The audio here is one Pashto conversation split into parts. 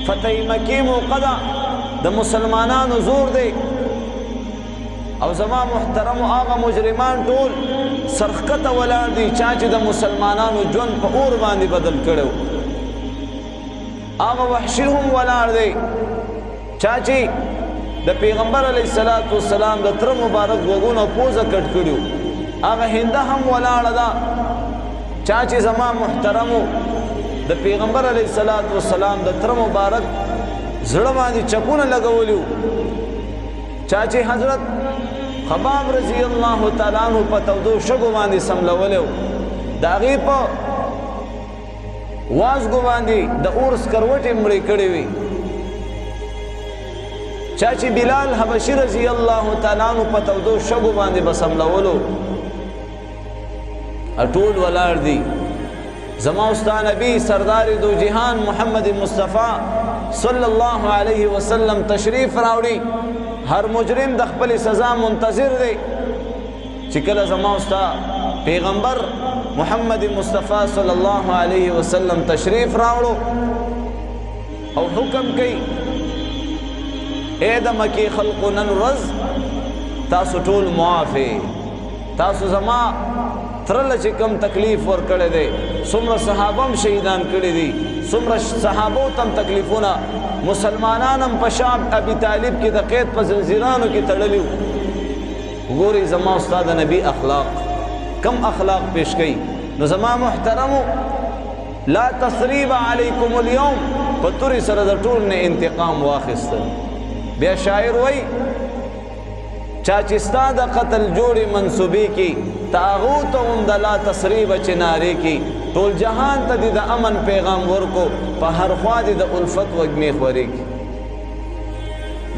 فتح مکی موقع ده د مسلمانانو زور دی او زما محترم آغا مجرمان ټول سرخکته ولاړ دي چا چې د مسلمانانو ژوند په اور باندې بدل کړو آغا وحشي هم ولاړ دی چا چې د پیغمبر علیه السلام د تر مبارک وګونو پوزه کټ کړو آغا هنده هم ولاړه ده چا چې زما محترمو د پیغمبر علیه السلام د تر مبارک زړه باندې چپونه لګولیو چا چې حضرت خباب رضی الله تعالی عنہ په تودو شګو باندې سملولیو د هغې په وازګو باندې د اور سکروټې مړې کړې وي چا چې بلال حبشي رضی الله تعالی عنہ په تودو شګو باندې به سملولو ټول ولاړ دي زما استا نبی سردار دو جهان محمد مصطفی صلی الله علیه وسلم تشریف راوړي هر مجرم د خپل سزا منتظر دی چې کله زما استا پیغمبر محمد مصطفی صلی الله علیه وسلم تشریف راوړو او حکم کوي اے د مکی خلقو نن ورځ تاسو ټول معافی تاسو زما ترله چې کم تکلیف ورکړی دی څومره صحابه هم شهیدان کړي دي څومره صحابو ته هم تکلیفونه مسلمانان هم په شعب ابي طالب کې د قید په زنځیرانو کې تړلي ګوري زما استاد نبی اخلاق کم اخلاق پیش کړي نو زما محترمو لا تثریب علیکم اليوم په تورې سره د ټول نه انتقام واخیستل بیا شاعر وای چا چې ستا د قتل جوړې منصوبې کې تاغوت هم د لا تثریب چنارې کې ټول جهان ته د امن پیغام ورکو په هر خوا د الفت وږمې خورې کې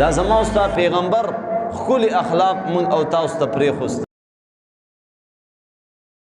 دا زما ستا پیغمبر ښکلي اخلاق مون او تاسو ته پرېښوست